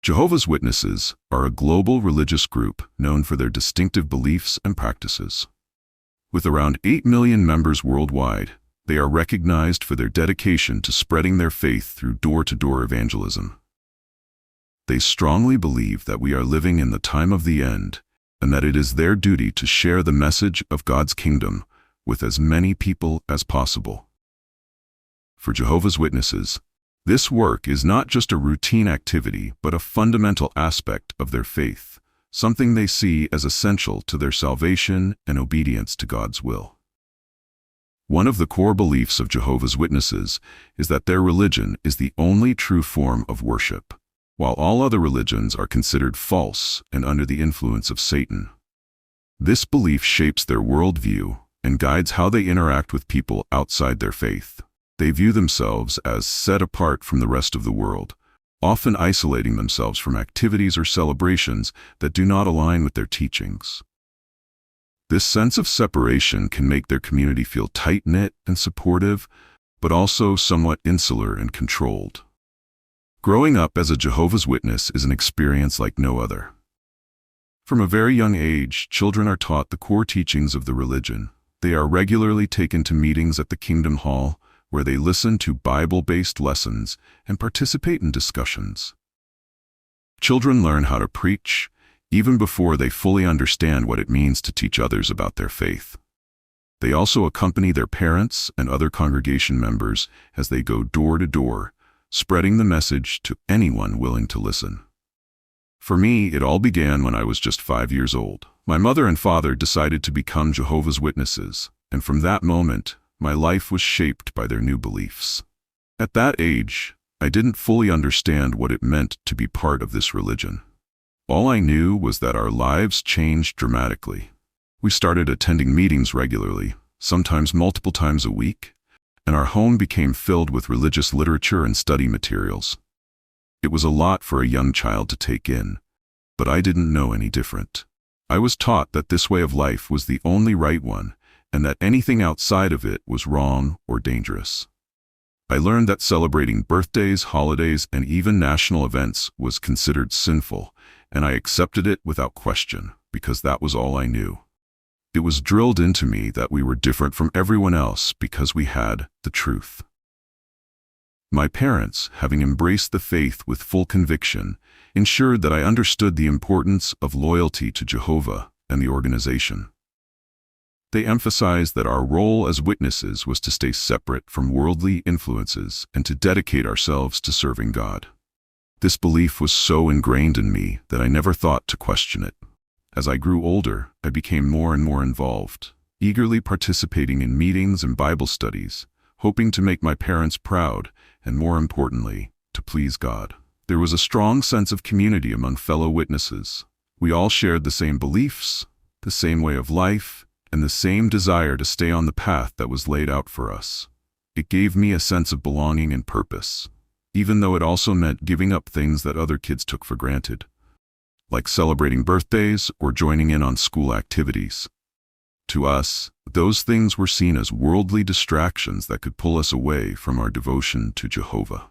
Jehovah's Witnesses are a global religious group known for their distinctive beliefs and practices. With around 8 million members worldwide, they are recognized for their dedication to spreading their faith through door-to-door evangelism. They strongly believe that we are living in the time of the end, and that it is their duty to share the message of God's kingdom with as many people as possible. For Jehovah's Witnesses, this work is not just a routine activity, but a fundamental aspect of their faith, something they see as essential to their salvation and obedience to God's will. One of the core beliefs of Jehovah's Witnesses is that their religion is the only true form of worship, while all other religions are considered false and under the influence of Satan. This belief shapes their worldview and guides how they interact with people outside their faith. They view themselves as set apart from the rest of the world, often isolating themselves from activities or celebrations that do not align with their teachings. This sense of separation can make their community feel tight-knit and supportive, but also somewhat insular and controlled. Growing up as a Jehovah's Witness is an experience like no other. From a very young age, children are taught the core teachings of the religion. They are regularly taken to meetings at the Kingdom Hall, where they listen to Bible-based lessons and participate in discussions. Children learn how to preach, even before they fully understand what it means to teach others about their faith. They also accompany their parents and other congregation members as they go door to door, spreading the message to anyone willing to listen. For me, it all began when I was just 5 years old. My mother and father decided to become Jehovah's Witnesses, and from that moment, my life was shaped by their new beliefs. At that age, I didn't fully understand what it meant to be part of this religion. All I knew was that our lives changed dramatically. We started attending meetings regularly, sometimes multiple times a week, and our home became filled with religious literature and study materials. It was a lot for a young child to take in, but I didn't know any different. I was taught that this way of life was the only right one, and that anything outside of it was wrong or dangerous. I learned that celebrating birthdays, holidays, and even national events was considered sinful, and I accepted it without question, because that was all I knew. It was drilled into me that we were different from everyone else because we had the truth. My parents, having embraced the faith with full conviction, ensured that I understood the importance of loyalty to Jehovah and the organization. They emphasized that our role as witnesses was to stay separate from worldly influences and to dedicate ourselves to serving God. This belief was so ingrained in me that I never thought to question it. As I grew older, I became more and more involved, eagerly participating in meetings and Bible studies, hoping to make my parents proud and, more importantly, to please God. There was a strong sense of community among fellow witnesses. We all shared the same beliefs, the same way of life, and the same desire to stay on the path that was laid out for us. It gave me a sense of belonging and purpose, even though it also meant giving up things that other kids took for granted, like celebrating birthdays or joining in on school activities. To us, those things were seen as worldly distractions that could pull us away from our devotion to Jehovah.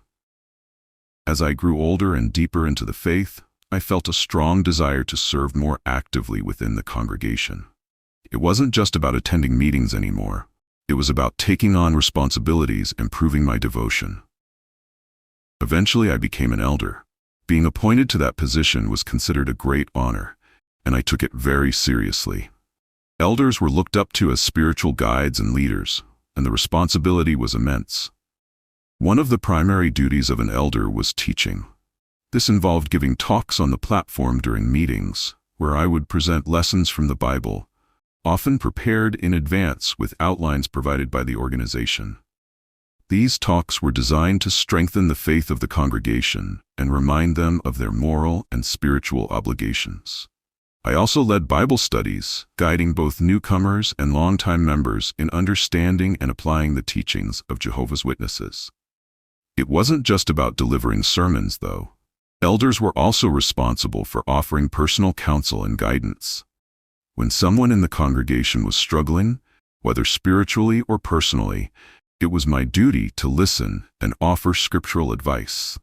As I grew older and deeper into the faith, I felt a strong desire to serve more actively within the congregation. It wasn't just about attending meetings anymore. It was about taking on responsibilities and proving my devotion. Eventually, I became an elder. Being appointed to that position was considered a great honor, and I took it very seriously. Elders were looked up to as spiritual guides and leaders, and the responsibility was immense. One of the primary duties of an elder was teaching. This involved giving talks on the platform during meetings, where I would present lessons from the Bible, often prepared in advance with outlines provided by the organization. These talks were designed to strengthen the faith of the congregation and remind them of their moral and spiritual obligations. I also led Bible studies, guiding both newcomers and longtime members in understanding and applying the teachings of Jehovah's Witnesses. It wasn't just about delivering sermons, though. Elders were also responsible for offering personal counsel and guidance. When someone in the congregation was struggling, whether spiritually or personally, it was my duty to listen and offer scriptural advice.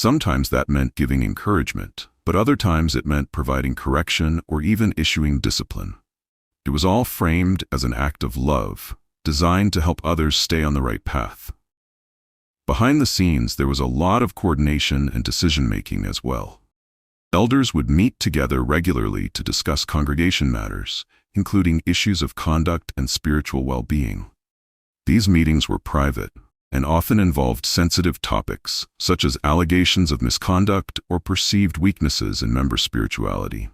Sometimes that meant giving encouragement, but other times it meant providing correction or even issuing discipline. It was all framed as an act of love, designed to help others stay on the right path. Behind the scenes, there was a lot of coordination and decision-making as well. Elders would meet together regularly to discuss congregation matters, including issues of conduct and spiritual well-being. These meetings were private and often involved sensitive topics, such as allegations of misconduct or perceived weaknesses in member spirituality.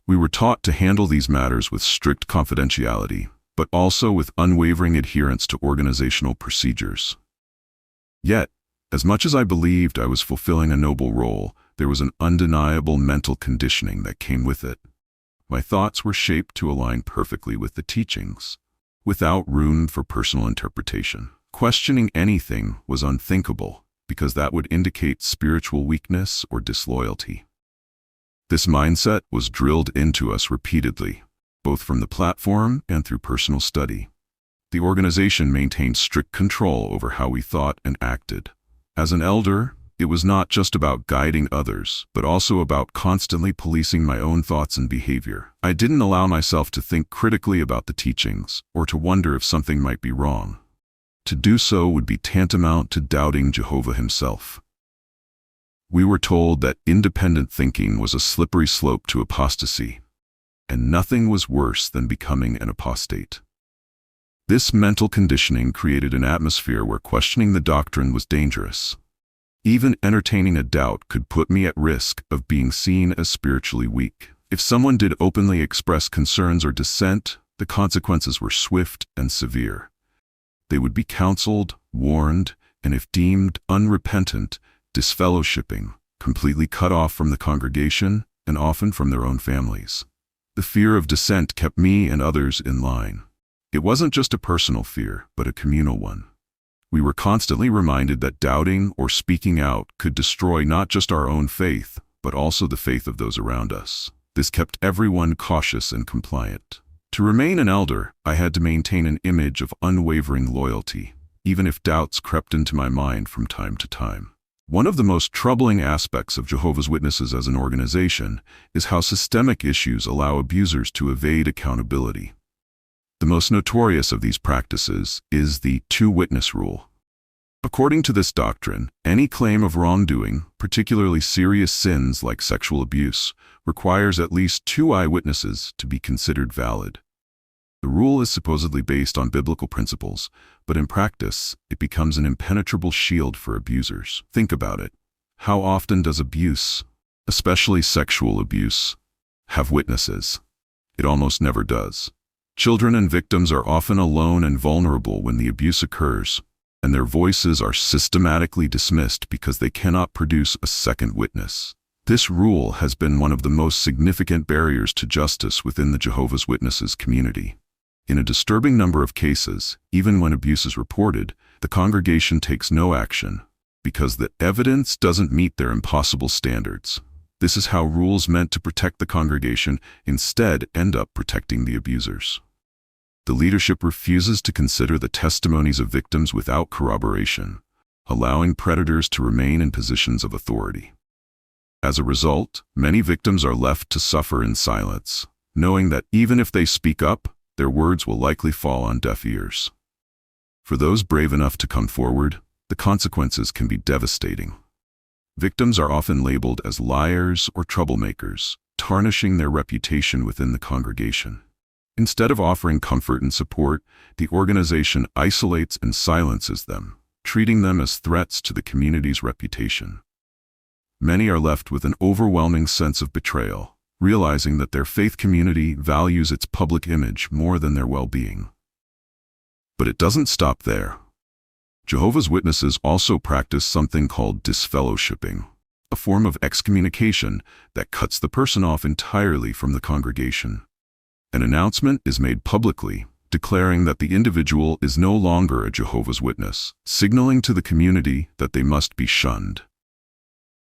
We were taught to handle these matters with strict confidentiality, but also with unwavering adherence to organizational procedures. Yet, as much as I believed I was fulfilling a noble role, there was an undeniable mental conditioning that came with it. My thoughts were shaped to align perfectly with the teachings, without room for personal interpretation. Questioning anything was unthinkable, because that would indicate spiritual weakness or disloyalty. This mindset was drilled into us repeatedly, both from the platform and through personal study. The organization maintained strict control over how we thought and acted. As an elder, it was not just about guiding others, but also about constantly policing my own thoughts and behavior. I didn't allow myself to think critically about the teachings, or to wonder if something might be wrong. To do so would be tantamount to doubting Jehovah himself. We were told that independent thinking was a slippery slope to apostasy, and nothing was worse than becoming an apostate. This mental conditioning created an atmosphere where questioning the doctrine was dangerous. Even entertaining a doubt could put me at risk of being seen as spiritually weak. If someone did openly express concerns or dissent, the consequences were swift and severe. They would be counseled, warned, and if deemed unrepentant, disfellowshipping, completely cut off from the congregation and often from their own families. The fear of dissent kept me and others in line. It wasn't just a personal fear, but a communal one. We were constantly reminded that doubting or speaking out could destroy not just our own faith, but also the faith of those around us. This kept everyone cautious and compliant. To remain an elder, I had to maintain an image of unwavering loyalty, even if doubts crept into my mind from time to time. One of the most troubling aspects of Jehovah's Witnesses as an organization is how systemic issues allow abusers to evade accountability. The most notorious of these practices is the two-witness rule. According to this doctrine, any claim of wrongdoing, particularly serious sins like sexual abuse, requires at least 2 eyewitnesses to be considered valid. The rule is supposedly based on biblical principles, but in practice, it becomes an impenetrable shield for abusers. Think about it. How often does abuse, especially sexual abuse, have witnesses? It almost never does. Children and victims are often alone and vulnerable when the abuse occurs, and their voices are systematically dismissed because they cannot produce a second witness. This rule has been one of the most significant barriers to justice within the Jehovah's Witnesses community. In a disturbing number of cases, even when abuse is reported, the congregation takes no action because the evidence doesn't meet their impossible standards. This is how rules meant to protect the congregation instead end up protecting the abusers. The leadership refuses to consider the testimonies of victims without corroboration, allowing predators to remain in positions of authority. As a result, many victims are left to suffer in silence, knowing that even if they speak up, their words will likely fall on deaf ears. For those brave enough to come forward, the consequences can be devastating. Victims are often labeled as liars or troublemakers, tarnishing their reputation within the congregation. Instead of offering comfort and support, the organization isolates and silences them, treating them as threats to the community's reputation. Many are left with an overwhelming sense of betrayal, realizing that their faith community values its public image more than their well-being. But it doesn't stop there. Jehovah's Witnesses also practice something called disfellowshipping, a form of excommunication that cuts the person off entirely from the congregation. An announcement is made publicly, declaring that the individual is no longer a Jehovah's Witness, signaling to the community that they must be shunned.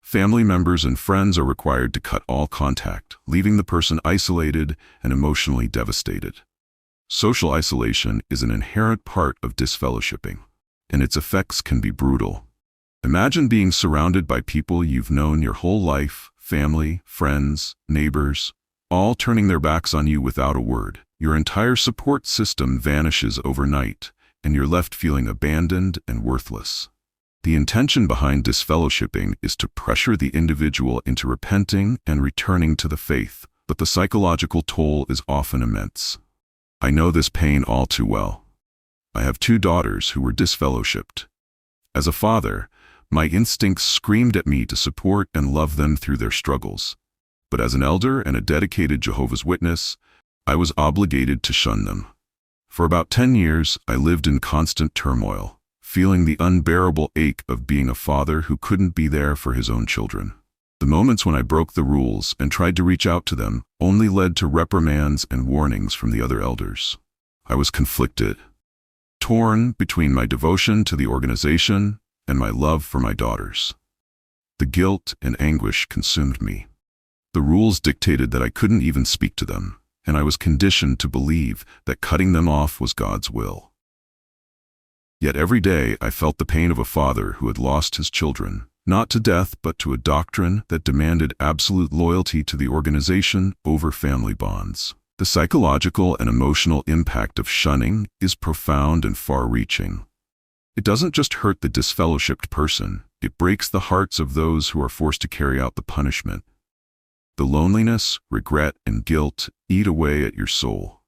Family members and friends are required to cut all contact, leaving the person isolated and emotionally devastated. Social isolation is an inherent part of disfellowshipping, and its effects can be brutal. Imagine being surrounded by people you've known your whole life, family, friends, neighbors, all turning their backs on you without a word. Your entire support system vanishes overnight, and you're left feeling abandoned and worthless. The intention behind disfellowshipping is to pressure the individual into repenting and returning to the faith, but the psychological toll is often immense. I know this pain all too well. I have 2 daughters who were disfellowshipped. As a father, my instincts screamed at me to support and love them through their struggles. But as an elder and a dedicated Jehovah's Witness, I was obligated to shun them. For about 10 years, I lived in constant turmoil, feeling the unbearable ache of being a father who couldn't be there for his own children. The moments when I broke the rules and tried to reach out to them only led to reprimands and warnings from the other elders. I was conflicted, torn between my devotion to the organization and my love for my daughters. The guilt and anguish consumed me. The rules dictated that I couldn't even speak to them, and I was conditioned to believe that cutting them off was God's will. Yet every day I felt the pain of a father who had lost his children, not to death but to a doctrine that demanded absolute loyalty to the organization over family bonds. The psychological and emotional impact of shunning is profound and far-reaching. It doesn't just hurt the disfellowshipped person, it breaks the hearts of those who are forced to carry out the punishment. The loneliness, regret, and guilt eat away at your soul.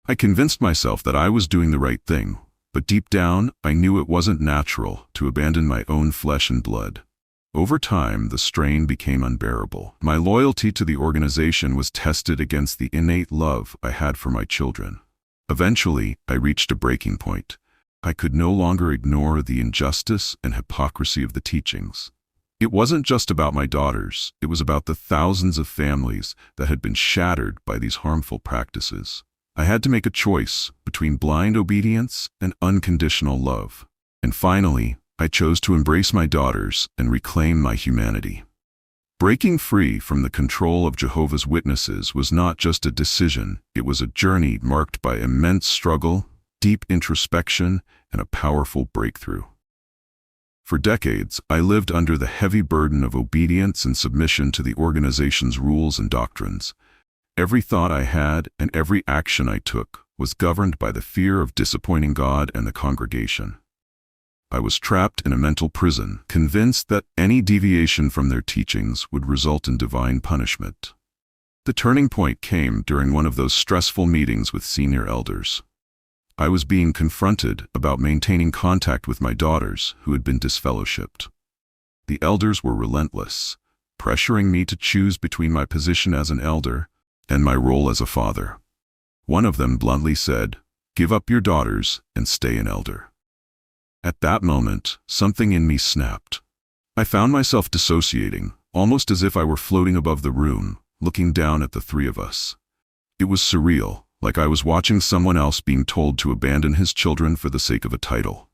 I convinced myself that I was doing the right thing, but deep down, I knew it wasn't natural to abandon my own flesh and blood. Over time, the strain became unbearable. My loyalty to the organization was tested against the innate love I had for my children. Eventually, I reached a breaking point. I could no longer ignore the injustice and hypocrisy of the teachings. It wasn't just about my daughters, it was about the thousands of families that had been shattered by these harmful practices. I had to make a choice between blind obedience and unconditional love. And finally, I chose to embrace my daughters and reclaim my humanity. Breaking free from the control of Jehovah's Witnesses was not just a decision, it was a journey marked by immense struggle, deep introspection, and a powerful breakthrough. For decades, I lived under the heavy burden of obedience and submission to the organization's rules and doctrines. Every thought I had and every action I took was governed by the fear of disappointing God and the congregation. I was trapped in a mental prison, convinced that any deviation from their teachings would result in divine punishment. The turning point came during one of those stressful meetings with senior elders. I was being confronted about maintaining contact with my daughters who had been disfellowshipped. The elders were relentless, pressuring me to choose between my position as an elder and my role as a father. One of them bluntly said, "Give up your daughters and stay an elder." At that moment, something in me snapped. I found myself dissociating, almost as if I were floating above the room, looking down at the 3 of us. It was surreal, like I was watching someone else being told to abandon his children for the sake of a title.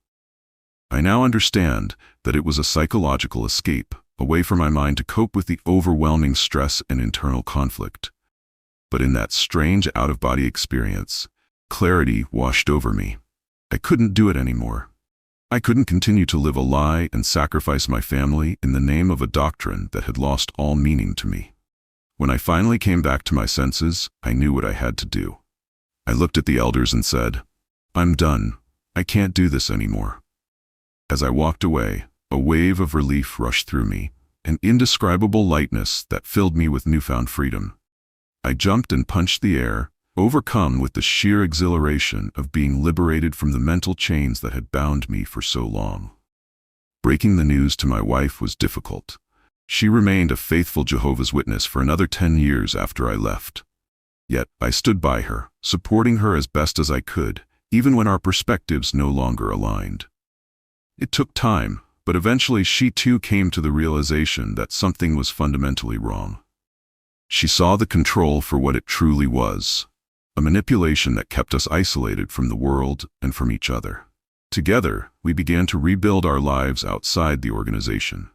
I now understand that it was a psychological escape, a way for my mind to cope with the overwhelming stress and internal conflict. But in that strange out-of-body experience, clarity washed over me. I couldn't do it anymore. I couldn't continue to live a lie and sacrifice my family in the name of a doctrine that had lost all meaning to me. When I finally came back to my senses, I knew what I had to do. I looked at the elders and said, "I'm done. I can't do this anymore." As I walked away, a wave of relief rushed through me, an indescribable lightness that filled me with newfound freedom. I jumped and punched the air, overcome with the sheer exhilaration of being liberated from the mental chains that had bound me for so long. Breaking the news to my wife was difficult. She remained a faithful Jehovah's Witness for another 10 years after I left. Yet I stood by her, supporting her as best as I could, even when our perspectives no longer aligned. It took time, but eventually she too came to the realization that something was fundamentally wrong. She saw the control for what it truly was, a manipulation that kept us isolated from the world and from each other. Together, we began to rebuild our lives outside the organization.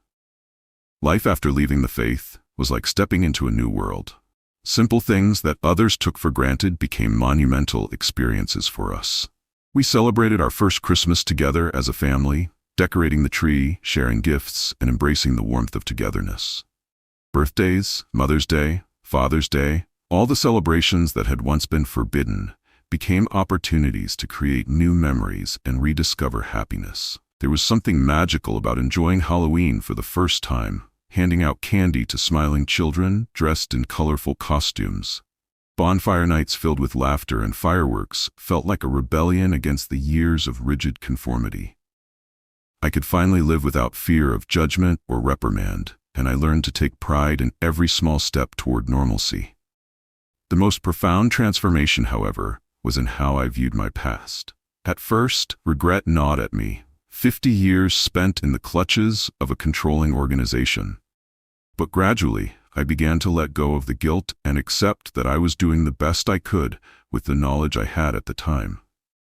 Life after leaving the faith was like stepping into a new world. Simple things that others took for granted became monumental experiences for us. We celebrated our first Christmas together as a family, decorating the tree, sharing gifts, and embracing the warmth of togetherness. Birthdays, Mother's Day, Father's Day, all the celebrations that had once been forbidden became opportunities to create new memories and rediscover happiness. There was something magical about enjoying Halloween for the first time, handing out candy to smiling children dressed in colorful costumes. Bonfire nights filled with laughter and fireworks felt like a rebellion against the years of rigid conformity. I could finally live without fear of judgment or reprimand, and I learned to take pride in every small step toward normalcy. The most profound transformation, however, was in how I viewed my past. At first, regret gnawed at me, 50 years spent in the clutches of a controlling organization. But gradually, I began to let go of the guilt and accept that I was doing the best I could with the knowledge I had at the time.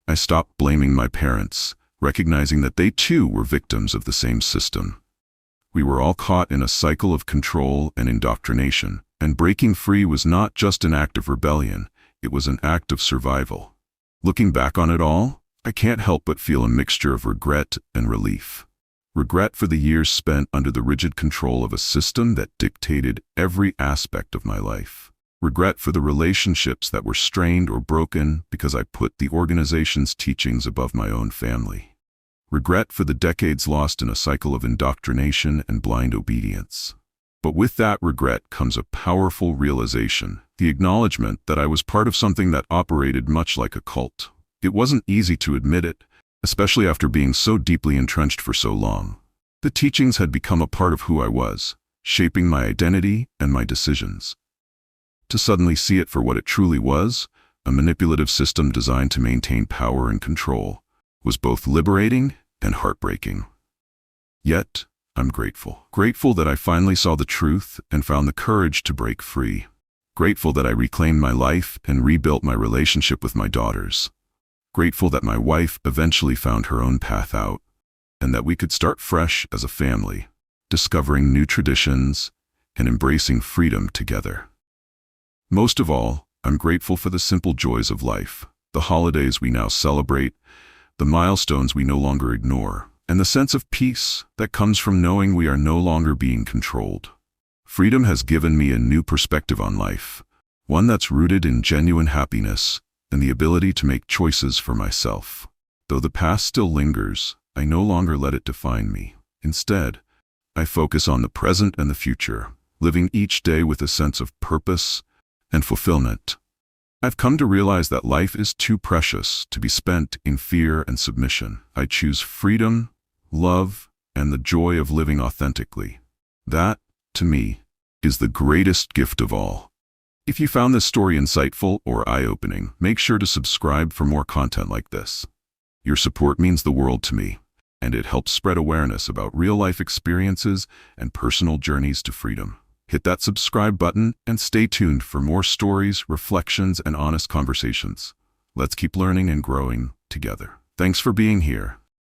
I stopped blaming my parents, recognizing that they too were victims of the same system. We were all caught in a cycle of control and indoctrination, and breaking free was not just an act of rebellion, it was an act of survival. Looking back on it all, I can't help but feel a mixture of regret and relief. Regret for the years spent under the rigid control of a system that dictated every aspect of my life. Regret for the relationships that were strained or broken because I put the organization's teachings above my own family. Regret for the decades lost in a cycle of indoctrination and blind obedience. But with that regret comes a powerful realization, the acknowledgement that I was part of something that operated much like a cult. It wasn't easy to admit it, especially after being so deeply entrenched for so long. The teachings had become a part of who I was, shaping my identity and my decisions. To suddenly see it for what it truly was, a manipulative system designed to maintain power and control, was both liberating and heartbreaking. Yet, I'm grateful. Grateful that I finally saw the truth and found the courage to break free. Grateful that I reclaimed my life and rebuilt my relationship with my daughters. Grateful that my wife eventually found her own path out, and that we could start fresh as a family, discovering new traditions and embracing freedom together. Most of all, I'm grateful for the simple joys of life, the holidays we now celebrate, the milestones we no longer ignore, and the sense of peace that comes from knowing we are no longer being controlled. Freedom has given me a new perspective on life, one that's rooted in genuine happiness and the ability to make choices for myself. Though the past still lingers, I no longer let it define me. Instead, I focus on the present and the future, living each day with a sense of purpose and fulfillment. I've come to realize that life is too precious to be spent in fear and submission. I choose freedom, love, and the joy of living authentically. That, to me, is the greatest gift of all. If you found this story insightful or eye-opening, make sure to subscribe for more content like this. Your support means the world to me, and it helps spread awareness about real-life experiences and personal journeys to freedom. Hit that subscribe button and stay tuned for more stories, reflections, and honest conversations. Let's keep learning and growing together. Thanks for being here.